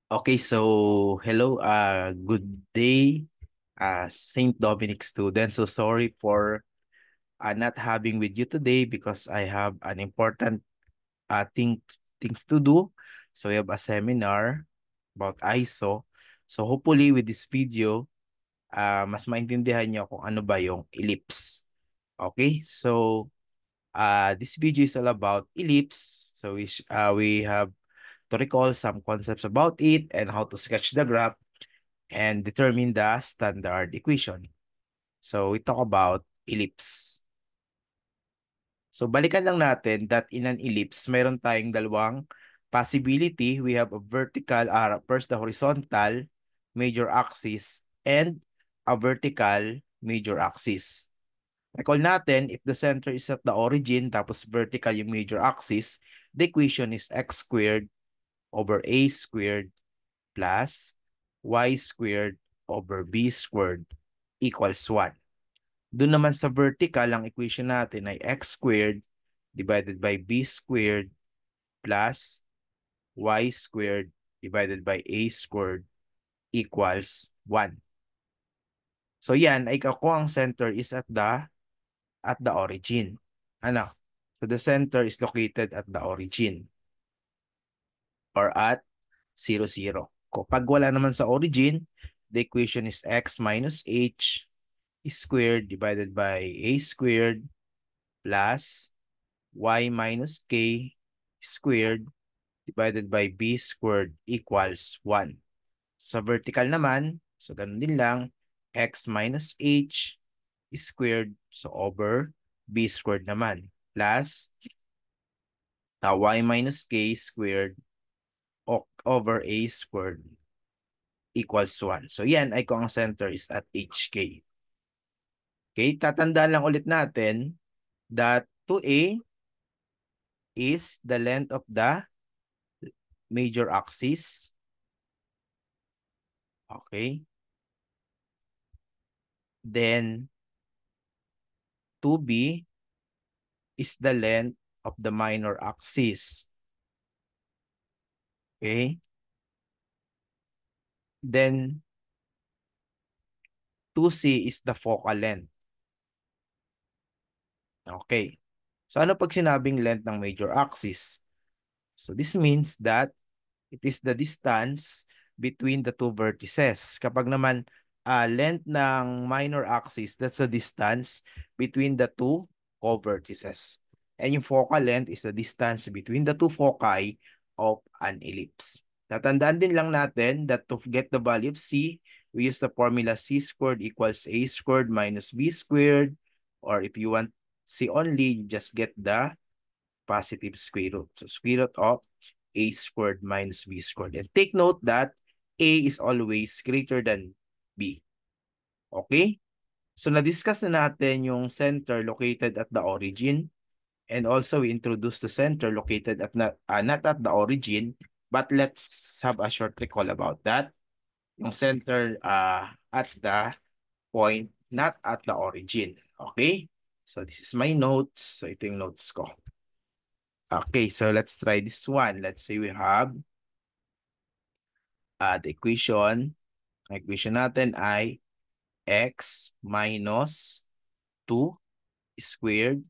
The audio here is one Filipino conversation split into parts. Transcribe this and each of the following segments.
Okay, so hello, good day, St. Dominic students. So sorry for not having with you today because I have an important things to do. So we have a seminar about ISO. So hopefully with this video, mas maintindihan niyo kung ano ba yung ellipse. Okay, so this video is all about ellipse. So we have to recall some concepts about it and how to sketch the graph and determine the standard equation. So we talk about ellipse. So balikan lang natin that in an ellipse, mayroon tayong dalawang possibility. We have a vertical, first the horizontal major axis and a vertical major axis. Recall natin, if the center is at the origin, tapos vertical yung major axis, the equation is x squared over a squared plus y squared over b squared equals 1. Doon naman sa vertical, ang equation natin ay x squared divided by b squared plus y squared divided by a squared equals 1. So yan ay kung ang center is at the origin. Ano? So the center is located at the origin or at 0, 0. Kapag wala naman sa origin, the equation is x minus h squared divided by a squared plus y minus k squared divided by b squared equals 1. Sa vertical naman, so ganun din lang, x minus h squared, so over b squared naman, plus y minus k squared over a squared equals 1. So yan ay kung ang center is at hk. Okay, tatandaan lang ulit natin that 2a is the length of the major axis. Okay. Then 2b is the length of the minor axis. Okay. Then 2c is the focal length. Okay. So ano pag sinabing length ng major axis? So this means that it is the distance between the two vertices. Kapag naman length ng minor axis, that's the distance between the two co-vertices. And yung focal length is the distance between the two foci of an ellipse. Tatandaan din lang natin that to get the value of c, we use the formula c squared equals a squared minus b squared. Or if you want c only, you just get the positive square root. So square root of a squared minus b squared. And take note that a is always greater than b. Okay? So na-discuss na natin yung center located at the origin. And also we introduced the center located at not at the origin. But let's have a short recall about that. Yung center at the point, not at the origin. Okay? So this is my notes. So ito yung notes ko. Okay, so let's try this one. Let's say we have the equation. Ang equation natin ay x minus 2 squared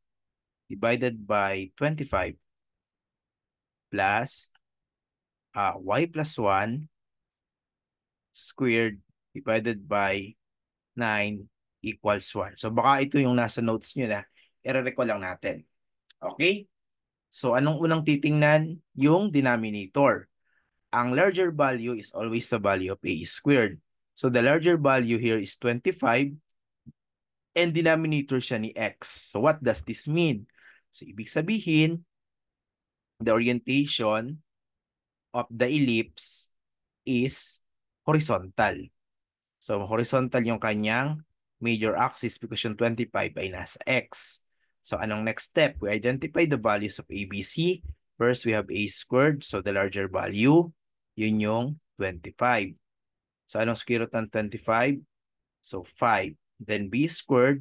divided by 25 plus y plus 1 squared divided by 9 equals 1. So baka ito yung nasa notes nyo na. I-recall lang natin. Okay? So anong unang titingnan? Yung denominator. Ang larger value is always the value of a squared. So the larger value here is 25 and denominator siya ni x. So what does this mean? So ibig sabihin, the orientation of the ellipse is horizontal. So horizontal yung kanyang major axis because yung 25 ay nasa x. So anong next step? We identify the values of ABC. First, we have a squared. So the larger value, yun yung 25. So anong square root ng 25? So 5. Then b squared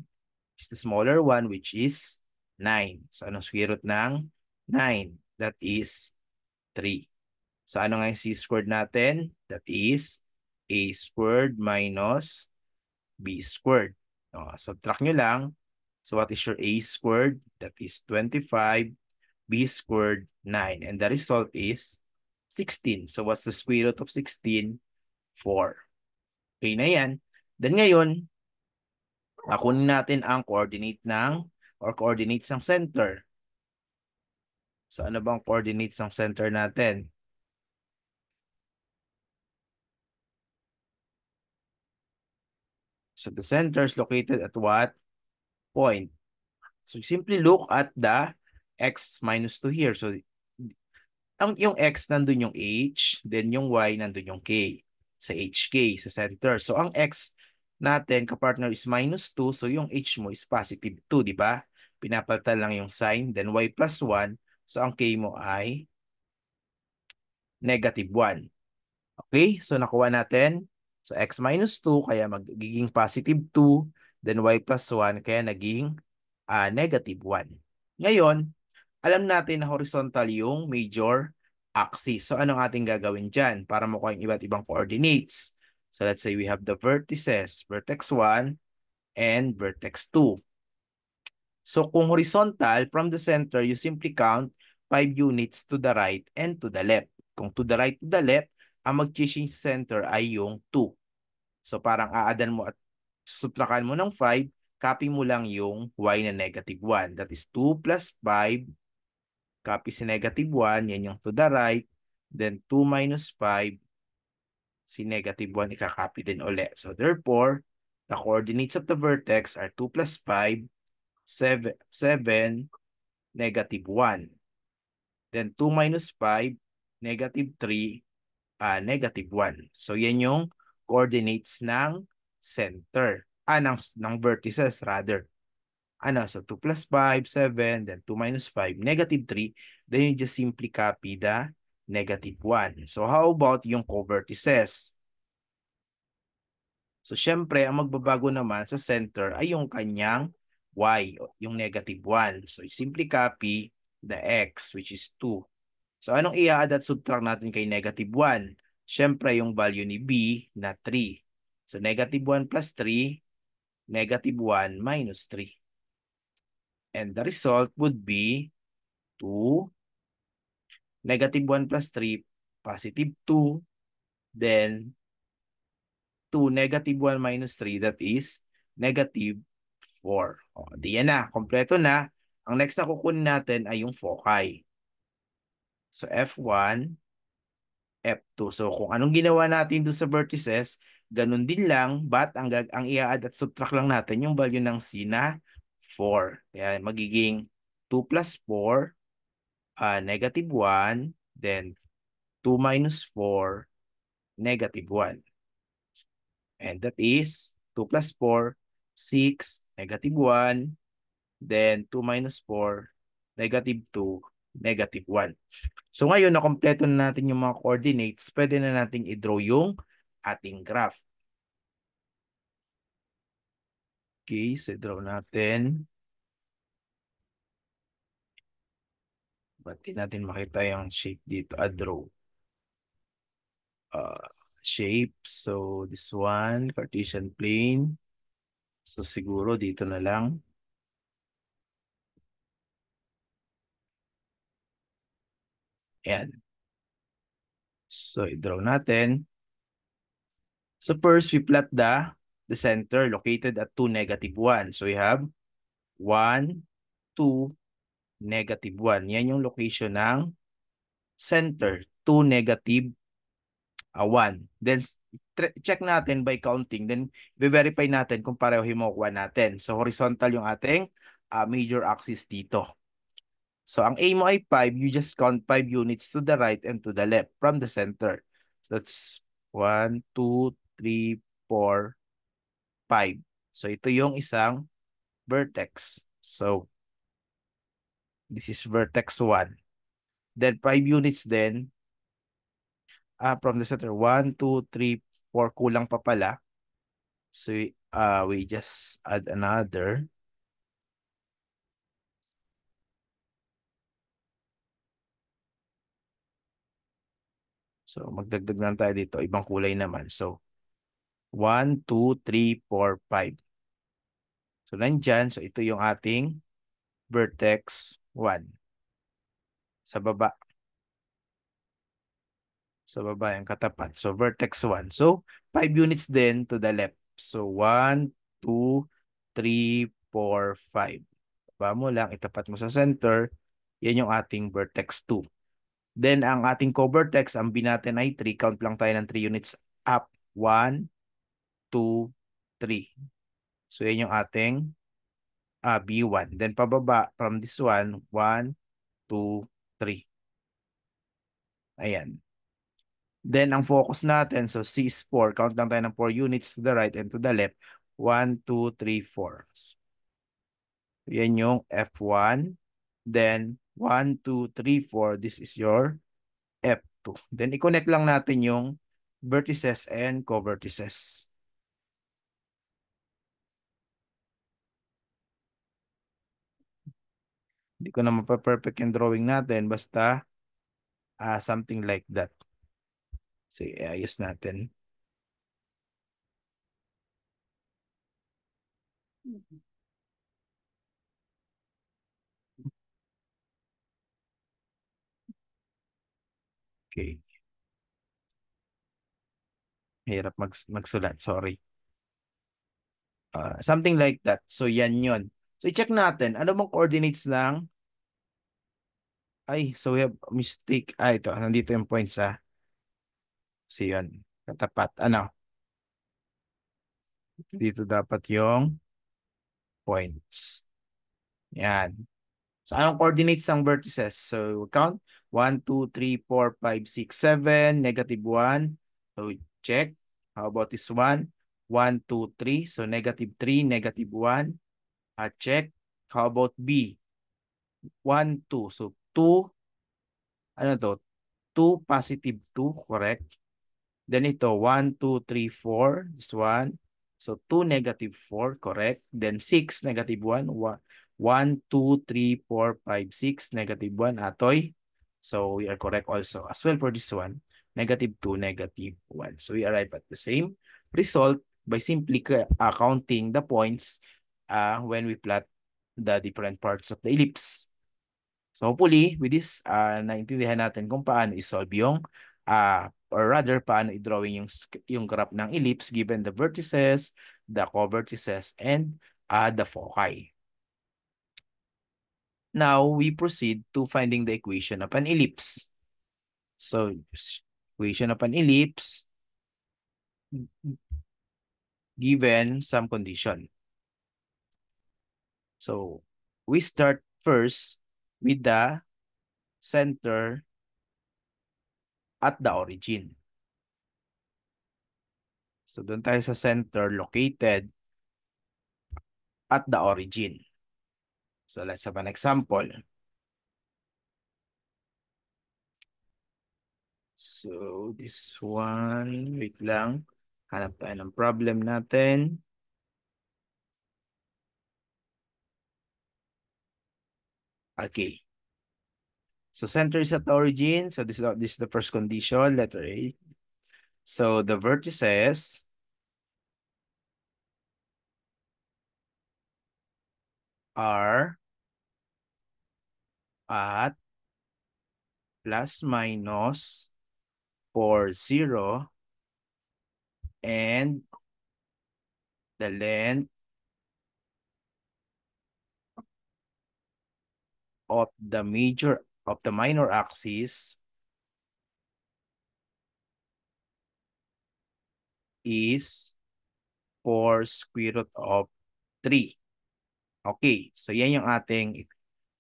is the smaller one which is 9. So anong square root ng 9? That is 3. So ano nga yung c squared natin? That is a squared minus b squared. Subtract nyo lang. So what is your a squared? That is 25. B squared, 9. And the result is 16. So what's the square root of 16? 4. Okay na yan. Then ngayon, kunin natin ang coordinate ng or coordinates ng center. So ano bang coordinates ng center natin? So the center is located at what point? So simply look at the x minus 2 here. So yung x nandun yung h, then yung y nandun yung k. Sa hk, sa center. So ang x natin, kapartner, is minus 2. So yung h mo is positive 2, di ba? Pinapalitan lang yung sign. Then y plus 1. So ang k mo ay negative 1. Okay? So nakuha natin. So x minus 2, kaya magiging positive 2. Then y plus 1, kaya naging negative 1. Ngayon, alam natin na horizontal yung major axis. So anong ating gagawin dyan para makuha yung iba't ibang coordinates? So let's say we have the vertices, vertex 1 and vertex 2. So kung horizontal, from the center, you simply count 5 units to the right and to the left. Kung to the right, to the left, ang mag-change center ay yung 2. So parang aadan mo at subtrakan mo ng 5, copy mo lang yung y na negative 1. That is 2 plus 5, copy si negative 1, yan yung to the right. Then 2 minus 5, si negative 1, ikakopy din ulit. So therefore, the coordinates of the vertex are 2 plus 5, 7, negative 1. Then 2 minus 5, negative 3, negative 1. So yan yung coordinates ng center. Ng vertices rather. So 2 plus 5, 7, then 2 minus 5, negative 3. Then you just simply copy the negative 1. So how about yung co-vertices? So syempre, ang magbabago naman sa center ay yung kanyang y, yung negative 1. So simply copy the x, which is 2. So anong i-add at subtract natin kay negative 1? Syempre, yung value ni b na 3. So negative 1 plus 3, negative 1 minus 3. And the result would be 2, negative 1 plus 3, positive 2, then 2, negative 1 minus 3, that is negative 4. Di yan na, kompleto na. Ang next na kukunin natin ay yung foci. So F1, F2. So kung anong ginawa natin doon sa vertices, ganun din lang, but ang i-add at subtract lang natin yung value ng C na 4. Kaya magiging 2 plus 4, negative 1, then 2 minus 4, negative 1. And that is 2 plus 4, 6, negative 1, then 2 minus 4, negative 2, negative 1. So ngayon, nakompleto na natin yung mga coordinates, pwede na nating i-draw yung ating graph. Okay, so draw natin. Ba't di natin makita yung shape dito? Draw. Shape. So this one, Cartesian plane. So siguro dito na lang. Ayan. So i-draw natin. So first, we plot the center located at 2, negative 1. So we have 1, 2, negative 1. Yan yung location ng center, 2, negative 1. Then check natin by counting. Then i-verify natin kung pareho yung makukuha natin. So horizontal yung ating major axis dito. So ang A mo ay 5, you just count 5 units to the right and to the left from the center. So that's 1, 2, 3, 4, 5. So ito yung isang vertex. So this is vertex 1. Then 5 units then from the center. 1, 2, 3, 4. Kulang pa pala. So we just add another. So, magdagdag lang tayo dito. Ibang kulay naman. So, 1, 2, 3, 4, 5. So, nandyan. So, ito yung ating vertex 1. Sa baba. Sa baba yung katapat. So, vertex 1. So, 5 units din to the left. So, 1, 2, 3, 4, 5. Baba mo lang, itapat mo sa center. Yan yung ating vertex 2. Then, ang ating co-vertex, ang binatin ay 3. Count lang tayo ng 3 units up. 1, 2, 3. So, yan yung ating B1. Then, pababa from this one, 1, 2, 3. Ayan. Then, ang focus natin, so C is 4. Count lang tayo ng 4 units to the right and to the left. 1, 2, 3, 4. Yan yung F1. Then, 1, 2, 3, 4. This is your F2. Then, i-connect lang natin yung vertices and co-vertices. Hindi ko na mapaperfect yung drawing natin. Basta, something like that. Sige, ayos natin. Okay. Hirap magsulat, sorry. Something like that. So, yan yun. So, i-check natin. Ano bang coordinates ng... Ay, so we have mistake. Ito. Nandito yung points, ha. So, yun. Katapat. Ano? Dito dapat yung points. Yan. So, anong coordinates ng vertices? So, count. 1, 2, 3, 4, 5, 6, 7. Negative 1. So, check. How about this one? 1, 2, 3. So, negative 3, negative 1. Check. How about B? 1, 2. So, 2. Ano to? 2, positive 2. Correct. Then ito, 1, 2, 3, 4. This one. So, 2, negative 4. Correct. Then 6, negative 1. 1, 2, 3, 4, 5, 6. Negative 1. Atoy. So, we are correct also. As well for this one. Negative 2, negative 1. So, we arrive at the same result by simply counting the points when we plot the different parts of the ellipse. So hopefully, with this, naintindihan natin kung paano isolve yung, or rather, paano i-drawing yung graph ng ellipse given the vertices, the co-vertices, and the foci. Now, we proceed to finding the equation of an ellipse. So, equation of an ellipse given some condition. So, we start first with the center at the origin. So, doon tayo sa center located at the origin. So, let's have an example. So, this one, wait lang. Hanap tayo ng problem natin. Okay. So, center is at the origin. So, this is the first condition, letter A. So, the vertices are at plus minus 4, 0 and the length of the minor axis is 4 square root of 3. Okay, so yan yung ating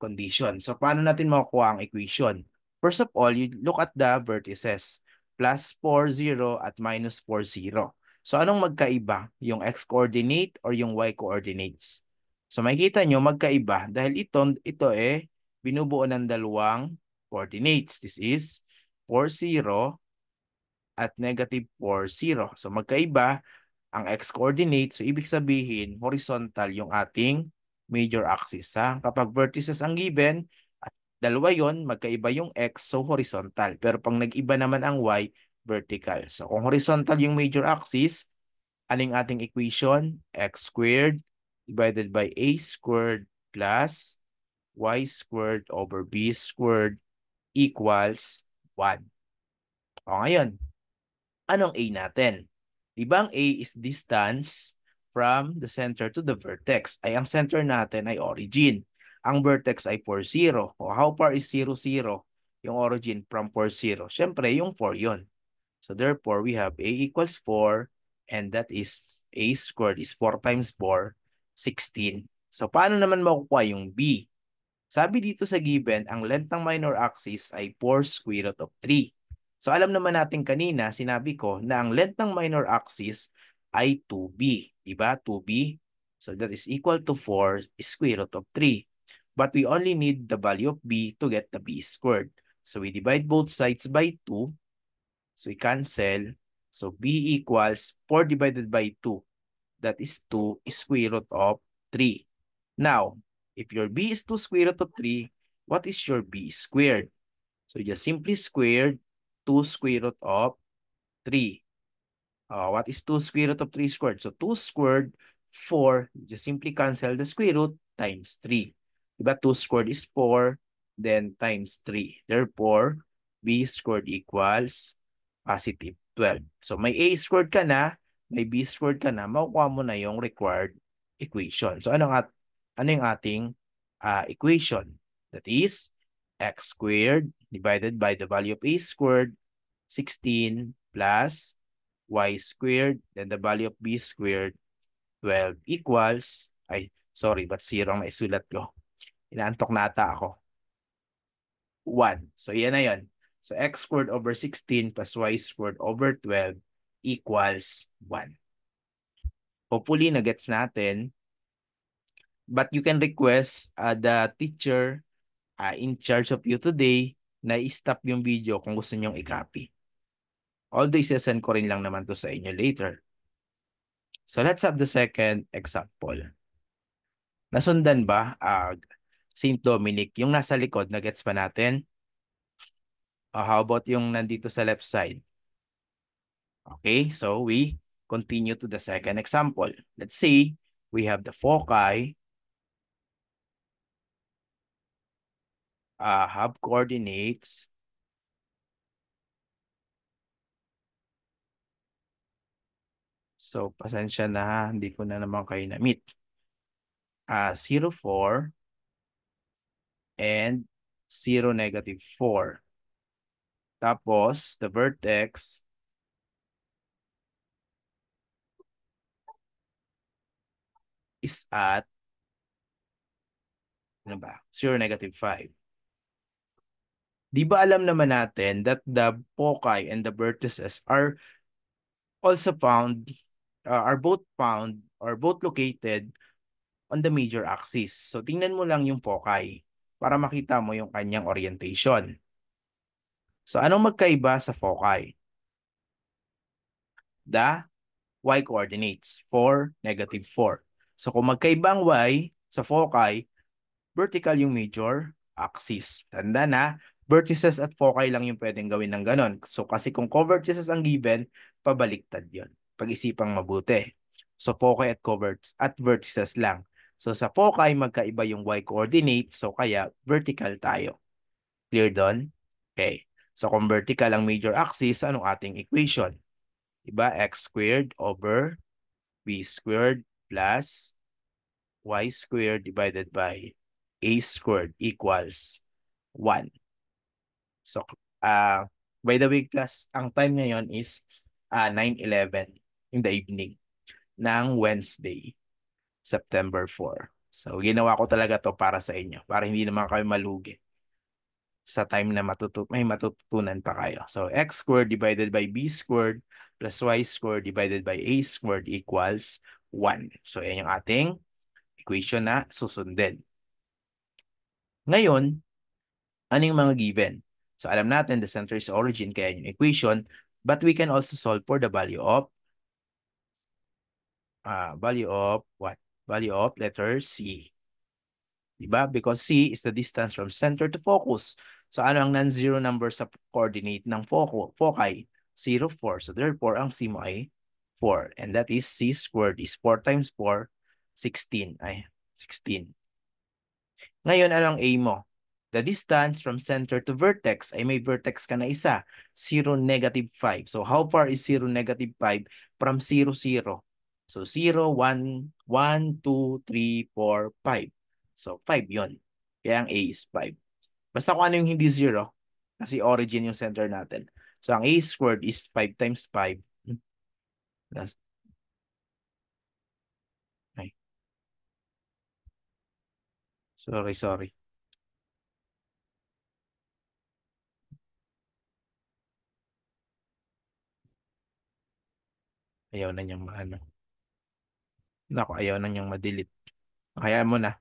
condition. So paano natin makukuha ang equation? First of all, you look at the vertices. Plus 4, 0 at minus 4, 0. So anong magkaiba? Yung x-coordinate or yung y-coordinates? So makikita nyo magkaiba dahil ito binubuo ng dalawang coordinates. This is 4, 0 at negative 4, 0. So magkaiba ang x-coordinate. So ibig sabihin, horizontal yung ating major axis. Ha? Kapag vertices ang given Dalawa yon, magkaiba yung x, so horizontal. Pero pag nag-iba naman ang y, vertical. So kung horizontal yung major axis, aling ating equation? X squared divided by a squared plus y squared over b squared equals 1. O ngayon, anong a natin? Diba ang a is distance from the center to the vertex? Ay ang center natin ay origin. Ang vertex ay 4, 0. O how far is 0, 0? Yung origin from 4, 0. Siyempre, yung 4 yon. So therefore, we have a equals 4 and that is a squared is 4 times 4, 16. So paano naman makukuha yung b? Sabi dito sa given, ang length ng minor axis ay 4 square root of 3. So alam naman natin kanina, sinabi ko na ang length ng minor axis ay 2b. Diba? 2b. So that is equal to 4 square root of 3. But we only need the value of b to get the b squared. So we divide both sides by 2. So we cancel. So b equals 4 divided by 2. That is 2 square root of 3. Now, if your b is 2 square root of 3, what is your b squared? So just simply squared 2 square root of 3. What is 2 square root of 3 squared? So 2 squared, 4. Just simply cancel the square root times 3. Diba 2 squared is 4, then times 3. Therefore, b squared equals positive 12. So may a squared ka na, may b squared ka na, makukuha mo na yung required equation. So ano yung ating equation? That is x squared divided by the value of a squared, 16 plus y squared, then the value of b squared, 12 equals, sorry, but 0 ang naisulat ko. Inaantok na ata ako. 1. So yan na yun. So x squared over 16 plus y squared over 12 equals 1. Hopefully, na-gets natin. But you can request the teacher in charge of you today na i-stop yung video kung gusto nyong i-copy. Although, isasend ko rin lang naman to sa inyo later. So let's have the second example. Nasundan ba, St. Dominic? Yung nasa likod, na-gets pa natin? How about yung nandito sa left side? Okay, so we continue to the second example. Let's say we have the foci have coordinates so pasensya na, hindi ko na naman kayo na-meet. 0, 4 and 0, -4. Tapos the vertex is at 0, -5. Di ba alam naman natin that the foci and the vertices are also found, are both found or both located on the major axis. So tingnan mo lang yung foci para makita mo yung kanyang orientation. So anong magkaiba sa foci? The y coordinates, 4, -4. So kung magkaiba ang y sa foci, vertical yung major axis. Tanda na, vertices at foci lang yung pwedeng gawin ng ganon. So kasi kung co-vertices ang given, pabaliktad yon. Pag-isipang mabuti. So foci at vertices lang. So sa foci, magkaiba yung y coordinates, so kaya vertical tayo. Clear doon? Okay. So kung vertical ang major axis, anong ating equation? Diba? X squared over b squared plus y squared divided by a squared equals 1. So, by the way, class, ang time ngayon is 9:11 in the evening ng Wednesday, September 4. So, ginawa ko talaga to para sa inyo, para hindi naman kayo malugi sa time na may matututunan pa kayo. So, x squared divided by b squared plus y squared divided by a squared equals 1. So, yan yung ating equation na susundin. Ngayon, ano yung mga given? So, alam natin the center is origin, kaya yung equation, but we can also solve for the value of what? Value of letter C. Diba? Because C is the distance from center to focus. So ano ang non-zero number sa coordinate ng foci? 0, 4. So therefore, ang C mo ay 4. And that is C squared is 4 times 4, 16. Ay, 16. Ngayon, anong A mo? The distance from center to vertex ay may vertex ka na isa, 0, negative 5. So how far is 0, negative 5 from 0, 0? So 0, 1, 1, 2, 3, 4, 5. So 5 yon. Kaya ang A is 5. Basta kung ano yung hindi 0, kasi origin yung center natin. So ang A squared is 5 times 5. Ay, sorry. Ayaw na niyang maano. Naku, ayaw na niyang ma-delete. Kaya mo na.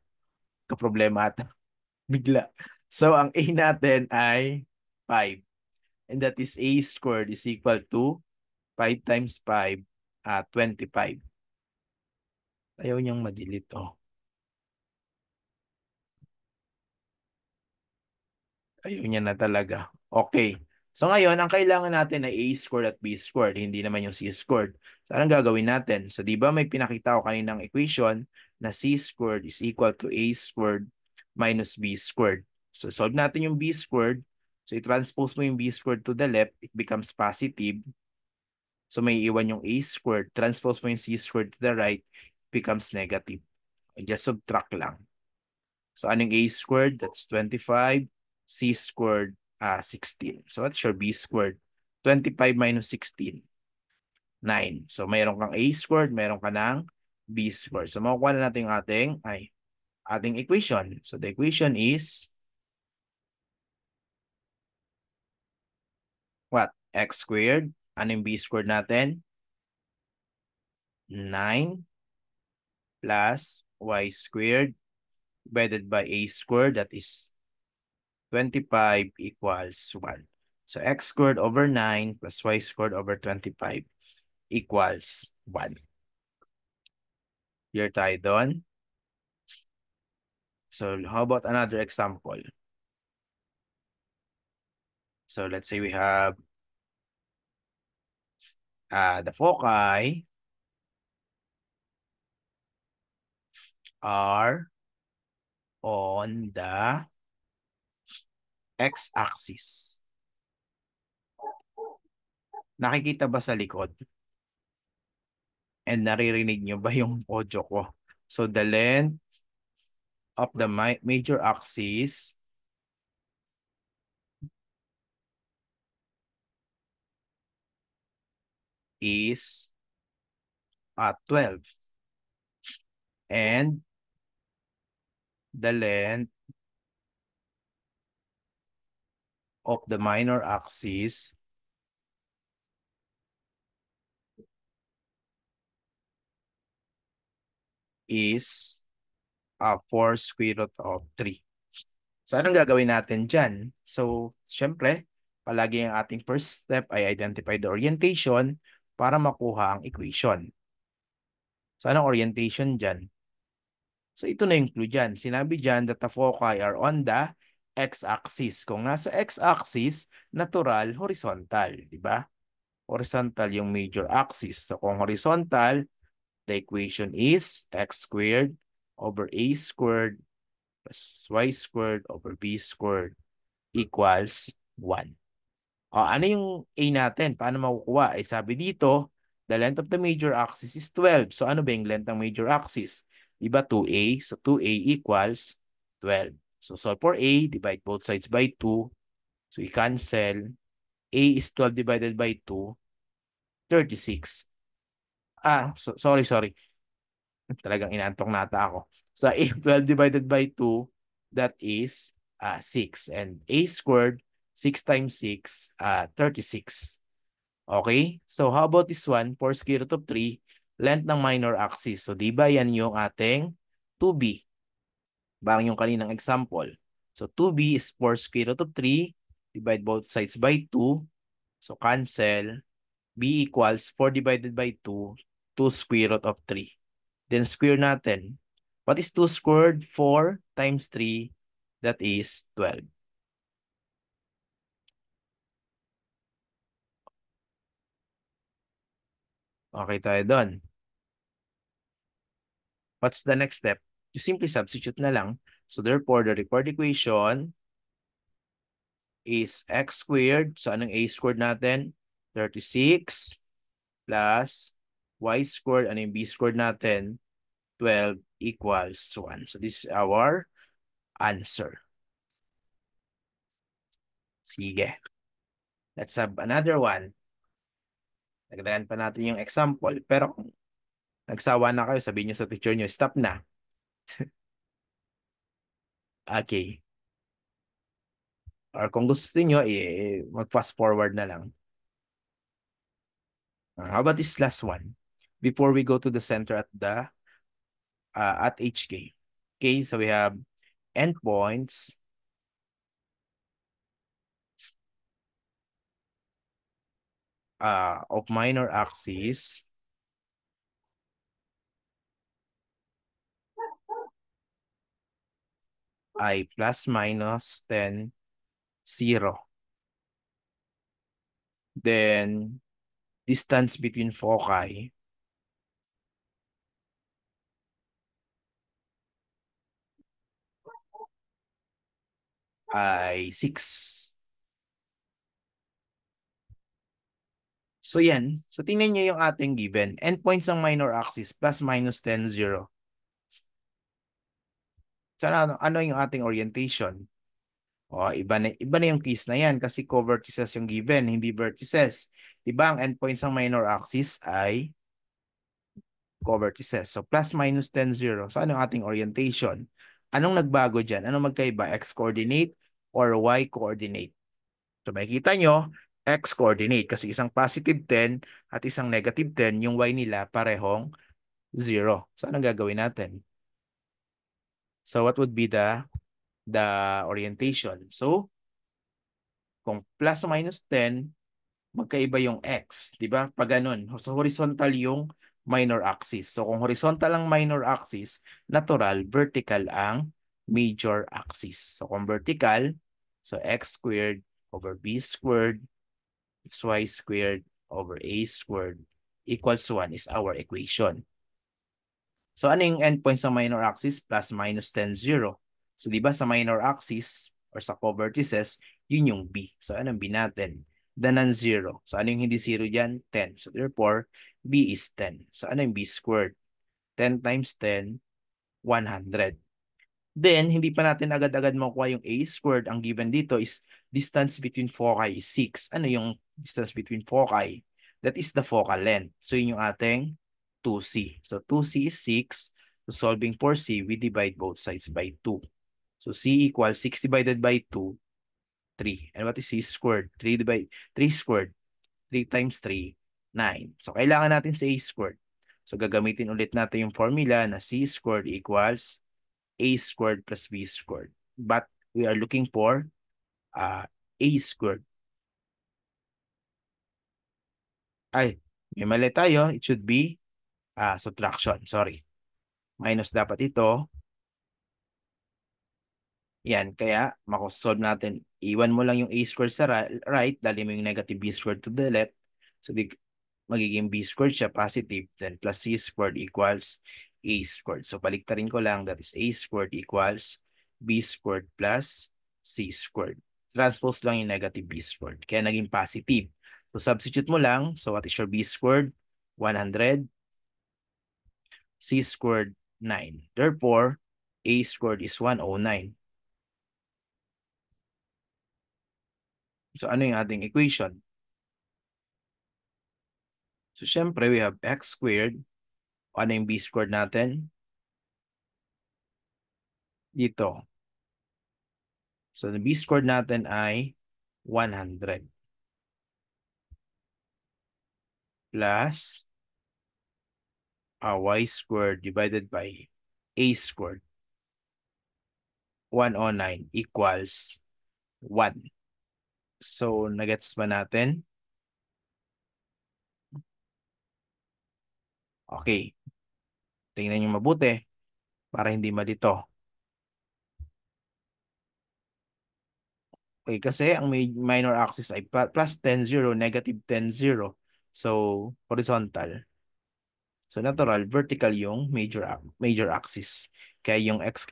Kaproblema ata. Bigla. So, ang A natin ay 5. And that is A squared is equal to 5 times 5, 25. Ayaw niyang ma-delete, oh. Ayaw niya na talaga. Okay. So ngayon, ang kailangan natin ay A squared at B squared, hindi naman yung C squared. So anong gagawin natin? So di ba may pinakita ko kaninang equation na C squared is equal to A squared minus B squared. So solve natin yung B squared. So i-transpose mo yung B squared to the left, it becomes positive. So may iwan yung A squared. Transpose mo yung C squared to the right, it becomes negative. Just subtract lang. So anong A squared? That's 25. C squared, 16. So what's your B squared? 25 minus 16, 9. So mayroon kang A squared, mayroon ka ng B squared. So makukuha na natin yung ating equation. So the equation is what? X squared. Ano yung B squared natin? 9 plus Y squared divided by A squared, that is 25 equals 1. So x squared over 9 plus y squared over 25 equals 1. Clear tayo doon. So how about another example? So let's say we have the foci are on the x-axis. Nakikita ba sa likod? And naririnig nyo ba yung audio ko? So the length of the major axis is 12. And the length of the minor axis is 4 square root of 3. So, anong gagawin natin dyan? So, syempre, palagi ang ating first step ay identify the orientation para makuha ang equation. So, anong orientation dyan? So, ito na yung clue dyan. Sinabi dyan that the foci are on the x-axis. Kung nasa x-axis, natural, horizontal. Diba? Horizontal yung major axis. So, kung horizontal, the equation is x squared over a squared plus y squared over b squared equals 1. Ano yung a natin? Paano makukuha? Ay sabi dito, the length of the major axis is 12. So ano ba yung length ng major axis? Diba 2a? So 2a equals 12. So solve for a, divide both sides by 2. So we cancel. A is 12 divided by 2, 36. Sorry. Talagang inantok nata ako. So, 12 divided by 2, that is 6. And a squared, 6 times 6, 36. Okay? So, how about this one? 4 square root of 3, length ng minor axis. So, di ba yan yung ating 2b? Parang yung kaninang example. So, 2b is 4 square root of 3, divide both sides by 2. So, cancel. B equals 4 divided by 2, 2 square root of 3. Then square natin. What is 2 squared? 4 times 3, that is 12. Okay tayo doon. What's the next step? You simply substitute na lang. So therefore, the required equation is x squared. So anong a squared natin? 36 plus y squared. Ano yung b squared natin? 12 equals 1. So this is our answer. Sige. Let's have another one. Nagdagan pa natin yung example. Pero kung nagsawa na kayo, sabihin nyo sa teacher nyo, stop na. Okay. Or kung gusto nyo, mag-fast forward na lang. How about this last one? Before we go to the center at HK. Okay, so we have endpoints of minor axis ay plus minus 10, 0. Then, distance between foci ay 6. So yan. So tingnan nyo yung ating given. Endpoints ng minor axis plus minus 10, 0. So ano yung ating orientation? O, iba na yung case na yan kasi co-vertices yung given, hindi vertices. Diba ang endpoints ng minor axis ay co-vertices. So plus minus 10, 0. So ano ang ating orientation? Anong nagbago dyan? Anong magkaiba? X-coordinate or Y-coordinate? So makikita nyo, X-coordinate kasi isang positive 10 at isang negative 10, yung Y nila parehong 0. So anong gagawin natin? So what would be the orientation? So kung plus o minus 10, magkaiba yung X, di ba? Pag ganun. So horizontal yung minor axis. So kung horizontal ang minor axis, natural, vertical ang major axis. So kung vertical, so x squared over b squared is y squared over a squared equals 1 is our equation. So ano yung endpoints sa minor axis? Plus minus 10, 0. So di ba sa minor axis or sa co-vertices, yun yung b. So anong b natin? The non-zero. So ano yung hindi zero dyan? 10. So therefore, b is 10. So ano yung b squared? 10 times 10, 100. Then, hindi pa natin agad-agad makuha yung a squared. Ang given dito is distance between foci is 6. Ano yung distance between foci? That is the focal length. So, yun yung ating 2c. So, 2c is 6. So, solving for c, we divide both sides by 2. So, c equals 6 divided by 2, 3. And what is c squared? 3 squared. 3 times 3, 9. So, kailangan natin sa a squared. So, gagamitin ulit natin yung formula na c squared equals a squared plus b squared. But we are looking for a squared. Ay, may mali tayo. It should be subtraction. Sorry. Minus dapat ito. Yan, kaya makosolve natin. Iwan mo lang yung a squared sa right, dali mo yung negative b squared to the left. So, magiging b squared siya, positive. Then plus c squared equals a squared. So, baliktarin ko lang. That is a squared equals b squared plus c squared. Transpose lang yung negative b squared. Kaya naging positive. So, substitute mo lang. So, what is your b squared? 100. C squared, 9. Therefore, a squared is 109. So, ano yung ating equation? So, syempre, we have x squared. Ano yung b squared natin? Dito. So, the b squared natin ay 100. Plus y squared divided by a squared. 109 equals 1. So, nagets ba natin? Okay. Tingnan nyo mabuti. para hindi malito. Okay, kasi ang minor axis ay plus 10, 0, negative 10, 0. So, horizontal. So, natural, vertical yung major axis. Kaya yung x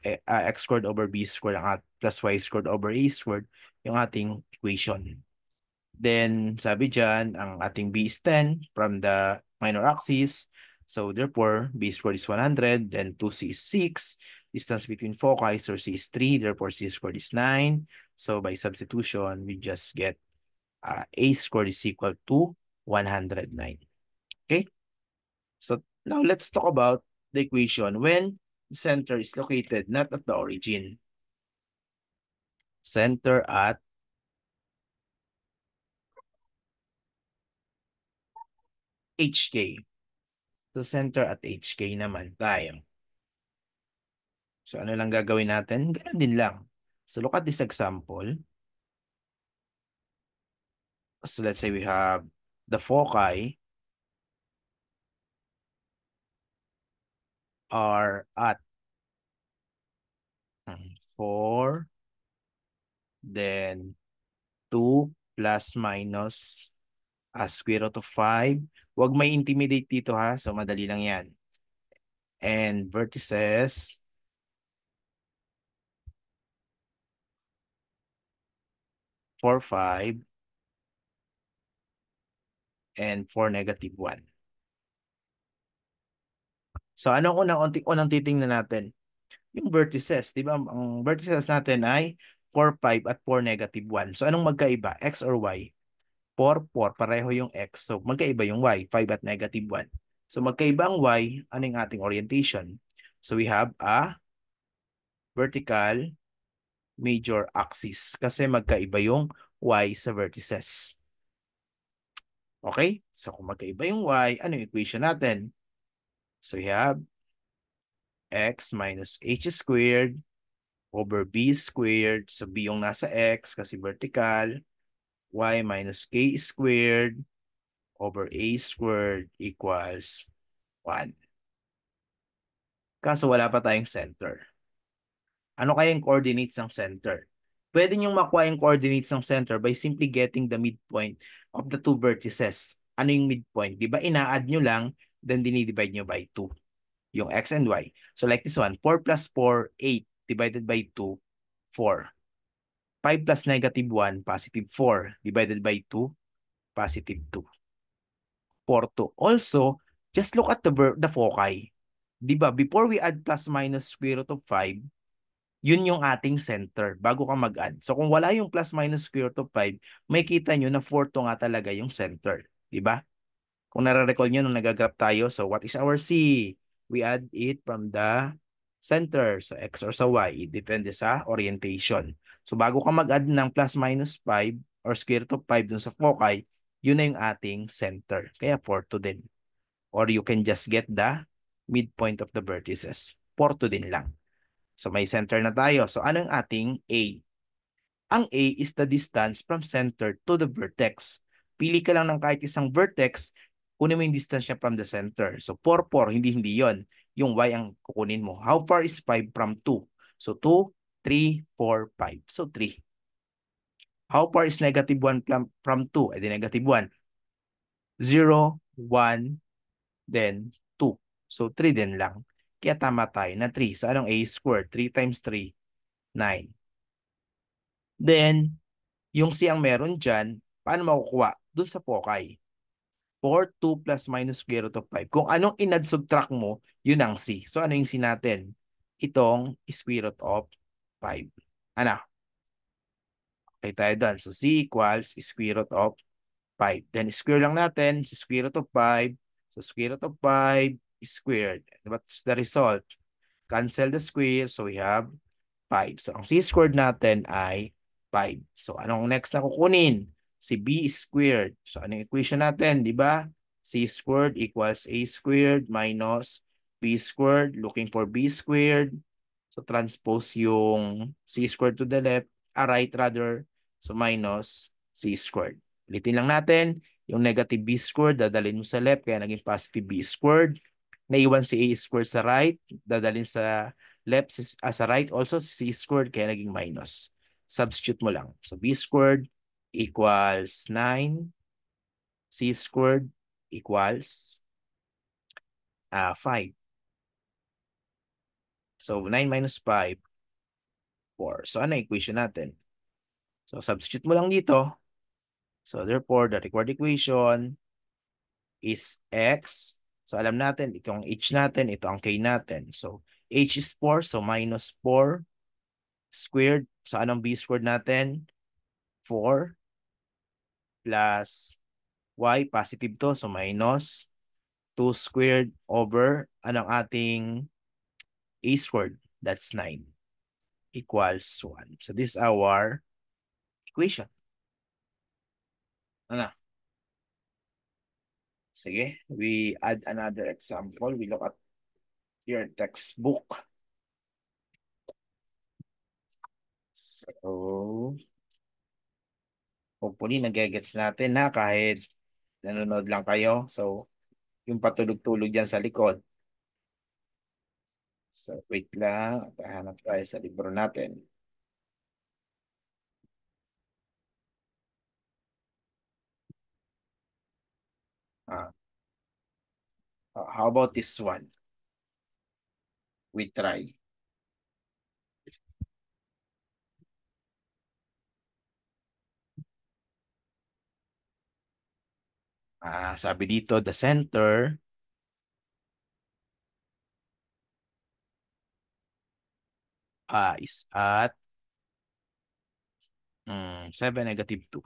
squared over b squared plus y squared over a squared yung ating equation. Then, sabi dyan, ang ating b is 10 from the minor axis. So, therefore, b squared is 100. Then, 2c is 6. Distance between foci, so c is 3. Therefore, c squared is 9. So, by substitution, we just get a squared is equal to 109. Okay? So, now let's talk about the equation when the center is located not at the origin. Center at HK. So, center at HK naman tayo. So, ano lang gagawin natin? Ganun din lang. So, look at this example. So, let's say we have the foci are at 4, then 2 plus minus square root of 5. Huwag may intimidate dito ha. So, madali lang yan. And vertices 4, 5, and 4, negative 1. So, anong unang titingnan natin? Yung vertices, di ba? Ang vertices natin ay 4, 5, at 4, negative 1. So, anong magkaiba? X or Y? 4, 4, pareho yung X. So, magkaiba yung Y, 5 at negative 1. So, magkaiba ang Y, ano yung ating orientation? So, we have a vertical major axis kasi magkaiba yung Y sa vertices. Okay? So, kung magkaiba yung Y, ano yung equation natin? So, we have x minus h squared over b squared. So, b yung nasa x kasi vertical. Y minus k squared over a squared equals 1. Kaso wala pa tayong center. Ano kaya yung coordinates ng center? Pwede nyo makuha yung coordinates ng center by simply getting the midpoint of the two vertices. Ano yung midpoint? Di ba ina-add nyo lang, then dinidivide nyo by 2. Yung x and y. So like this one, 4 plus 4, 8 divided by 2, 4. 5 plus negative 1, positive 4 divided by 2, positive 2. 4, 2. Also, just look at the foci. Di ba, before we add plus minus square root of 5, yun yung ating center bago ka mag-add. So kung wala yung plus minus square root of 5, may kita nyo na 4 to nga talaga yung center. Di ba? Kung nare-recall nyo nung nag-graph tayo, so what is our C? We add it from the center, so X or sa Y. It depende sa orientation. So bago ka mag-add ng plus minus 5 or square root of 5 dun sa foci, yun na yung ating center. Kaya 4 to din. Or you can just get the midpoint of the vertices. 4 to din lang. So may center na tayo. So anong ating A? Ang A is the distance from center to the vertex. Pili ka lang ng kahit isang vertex, kunin mo yung distance niya from the center. So 4, 4, hindi yon. Yung Y ang kukunin mo. How far is 5 from 2? So 2, 3, 4, 5. So 3. How far is negative 1 from 2? Di negative 1. 0, 1, then 2. So 3 din lang. Kaya tama tayo na 3. So anong A squared? 3 times 3, 9. Then, yung C ang meron dyan, paano makukuha? Doon sa foci. 4, 2 plus minus square root of 5. Kung anong inad subtract mo, yun ang C. So ano yung C natin? Itong square root of 5. Ano? Okay tayo doon. So C equals square root of 5. Then square lang natin, square root of 5. So square root of 5 is squared. What's the result? Cancel the square. So we have 5. So, ang C squared natin ay 5. So, anong next na kukunin? Si B squared. So, anong equation natin? Di ba? C squared equals A squared minus B squared. Looking for B squared. So, transpose yung C squared to the left. Right rather. So, minus C squared. Ulitin lang natin. Yung negative B squared, dadalhin mo sa left. Kaya naging positive B squared. Naiwan si A squared sa right. Dadalhin sa Left sa right also c squared kaya naging minus. Substitute mo lang. So b squared equals 9. C squared equals 5. So 9 minus 5, 4. So ano equation natin? So substitute mo lang dito. So therefore, the required equation is x. So alam natin, ito ang h natin, ito ang k natin. So h is 4, so minus 4 squared. So anong b squared natin? 4 plus y, positive to, so minus 2 squared over anong ating a squared? That's 9 equals 1. So this is our equation. Ano? Sige, we add another example. We look at your textbook. So, hopefully nagigets natin na kahit nanonood lang kayo. So, yung patulog-tulog dyan sa likod. So, wait lang. Pahanap tayo sa libro natin. Ah, how about this one? We try. Sabi dito, the center is at 7, -2.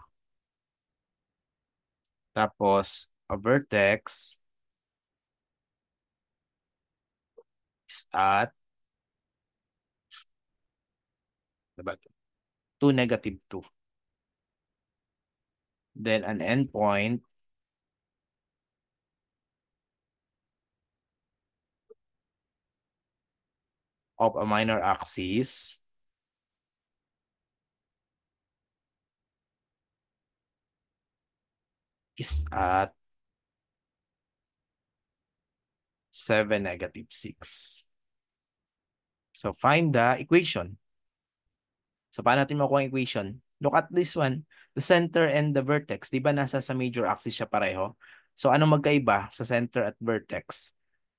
Tapos, a vertex is at diba, 2, -2. Then, an endpoint of a minor axis is at 7, -6. So, find the equation. So, paano natin makuha ang equation? Look at this one. The center and the vertex. Di ba nasa sa major axis siya pareho? So, ano magkaiba sa center at vertex?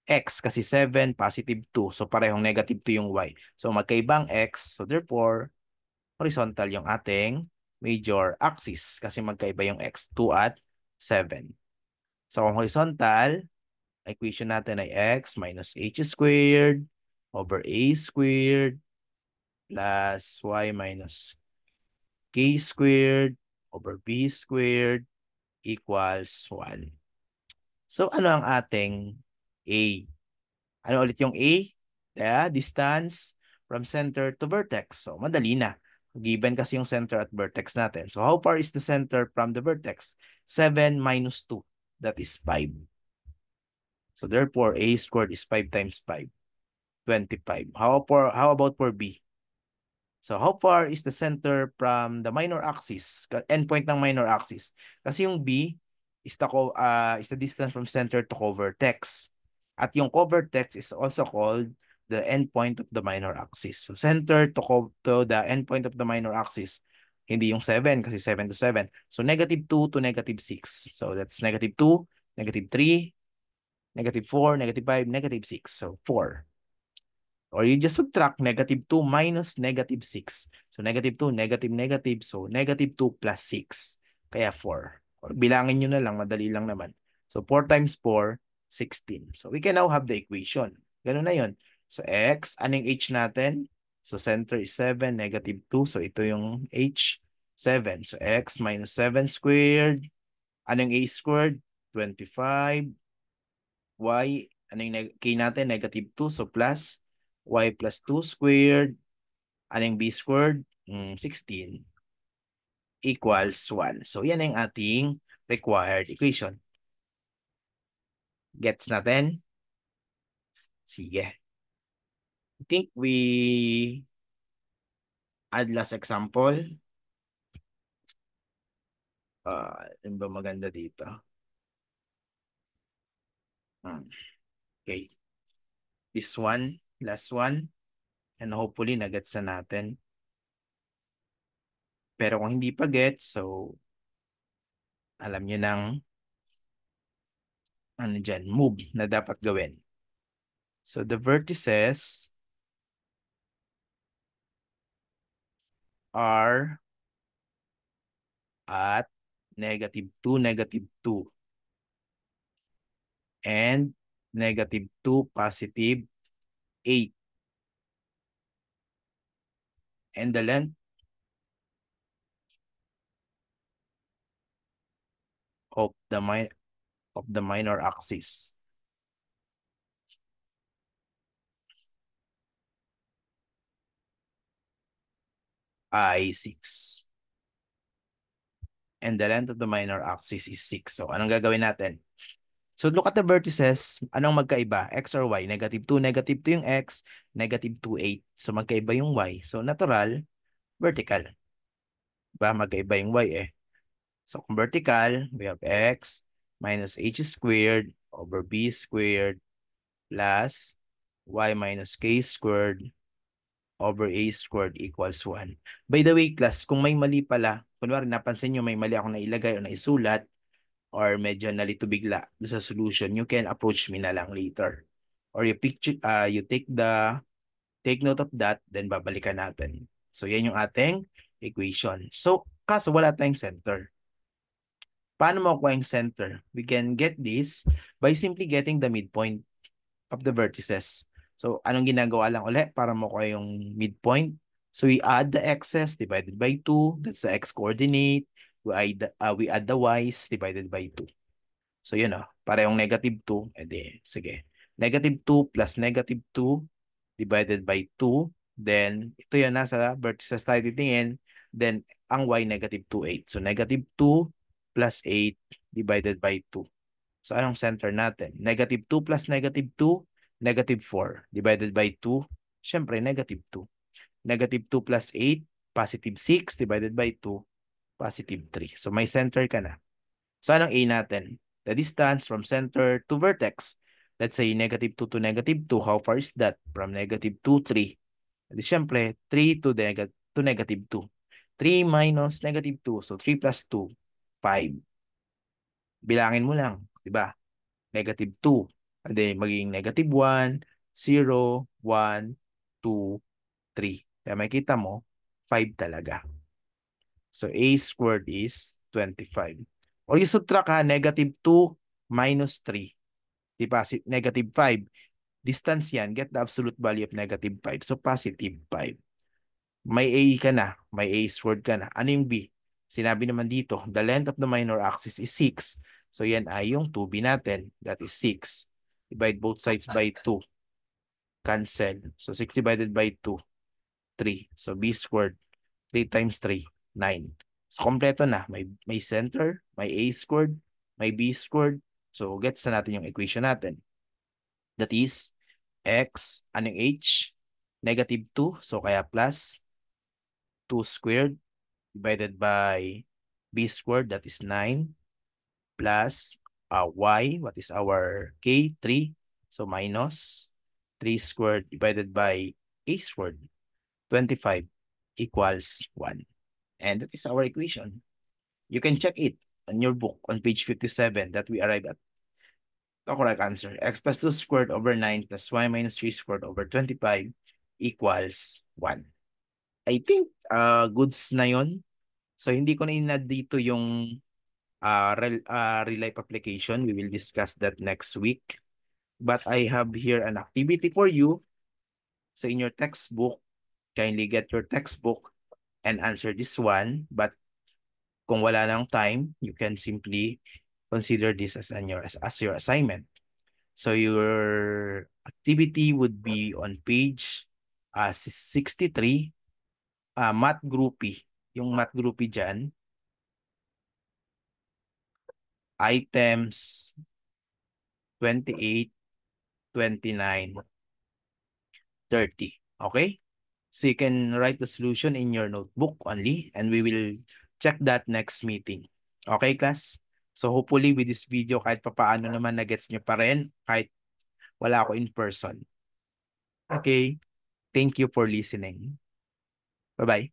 X kasi 7, positive 2. So, parehong negative 2 yung Y. So, magkaibang X. So, therefore, horizontal yung ating major axis kasi magkaiba yung X, 2 at 7. So, kung horizontal, equation natin ay X minus H squared over A squared plus Y minus K squared over B squared equals 1. So, ano ang ating A? Ano ulit yung A? The distance from center to vertex. So, madali na. Given kasi yung center at vertex natin. So, how far is the center from the vertex? 7 minus 2. That is 5. So, therefore, A squared is 5 times 5. 25. How about for B? So, how far is the center from the minor axis? Endpoint ng minor axis. Kasi yung B is the distance from center to covertex. At yung covertex is also called the endpoint of the minor axis. So, center to the endpoint of the minor axis, hindi yung 7 kasi 7 to 7. So, -2 to -6. So, that's -2, -3, -4, -5, -6. So, 4. Or you just subtract -2 minus -6. So -2, negative, negative. So -2 plus 6. Kaya 4. Or bilangin nyo na lang, madali lang naman. So 4 times 4, 16. So we can now have the equation. Ganun na yun. So x, anong h natin? So center is 7, -2. So ito yung h, 7. So x minus 7 squared. Anong a squared? 25. Y, ano yung k natin? -2. So plus y plus 2 squared. Anong b squared? 16 equals 1. So yan ang ating required equation. Gets natin? Sige. I think we add last example. Ano ba maganda dito? Okay. This one, last one. And hopefully, nagets na natin. Pero kung hindi pa gets, so alam nyo ng ano dyan, move na dapat gawin. So the vertices are at -2, -2, and -2, +8. And the length of the minor axis ay 6. And the length of the minor axis is 6. So anong gagawin natin? So look at the vertices. Anong magkaiba? X or Y? -2, -2 yung X, -2, 8. So magkaiba yung Y. So natural, vertical. Ba? Magkaiba yung Y eh. So kung vertical, we have X minus H squared over B squared plus Y minus K squared over A squared equals 1. By the way, class, kung may mali pala, kunwari napansin nyo may mali ako na ilagay o naisulat, or medyo nalito bigla sa solution, you can approach me na lang later. Or you take note of that, then babalikan natin. So yan yung ating equation. So, kaso wala tayong center. Paano makukuha yung center? We can get this by simply getting the midpoint of the vertices. So, anong ginagawa lang ulit para makuha yung midpoint? So, we add the x's divided by 2. That's the x coordinate. We add the y's divided by 2. So, yun o. Para yung -2. Edi, sige. -2 plus -2 divided by 2. Then, ito yun, nasa vertices tayo titingin. Then, ang y -2, 8. So, -2 plus 8 divided by 2. So, anong center natin? -2 plus -2, -4 divided by 2. Siyempre, -2. -2 plus 8, +6 divided by 2, +3. So, may center ka na. So, anong A natin? The distance from center to vertex. Let's say -2 to -2. How far is that? From -2, 3. At siyempre, 3 to -2. 3 minus -2. So, 3 plus 2, 5. Bilangin mo lang, di ba? -2. And then, magiging -1, 0, 1, 2, 3. Kaya makikita mo, 5 talaga. So, A squared is 25. Or you subtract ha, -2 minus 3. Di ba? -5. Distance yan, get the absolute value of -5. So, +5. May A ka na, may A squared ka na. Ano yung B? Sinabi naman dito, the length of the minor axis is 6. So, yan ay yung 2B natin. That is 6. Divide both sides by 2. Cancel. So, 6 divided by 2, 3. So, B squared. 3 times 3, 9. So, kompleto na. May center, may A squared, may B squared. So, gets na natin yung equation natin. That is, X, anong H? -2. So, kaya plus 2 squared divided by B squared. That is 9. Plus Y. What is our K? 3. So, minus 3 squared divided by A squared. 25 equals 1. And that is our equation. You can check it on your book on page 57 that we arrived at the correct answer. X plus 2 squared over 9 plus y minus 3 squared over 25 equals 1. I think goods na yun. So hindi ko na inad dito yung real life application. We will discuss that next week. But I have here an activity for you. So in your textbook, kindly get your textbook and answer this one. But kung wala nang time, you can simply consider this as your assignment. So your activity would be on page 63, math groupie. Yung math groupie dyan, items 28, 29, 30. Okay? So you can write the solution in your notebook only and we will check that next meeting. Okay, class? So hopefully with this video, kahit papaano naman na-gets nyo pa rin, kahit wala ako in person. Okay? Thank you for listening. Bye-bye.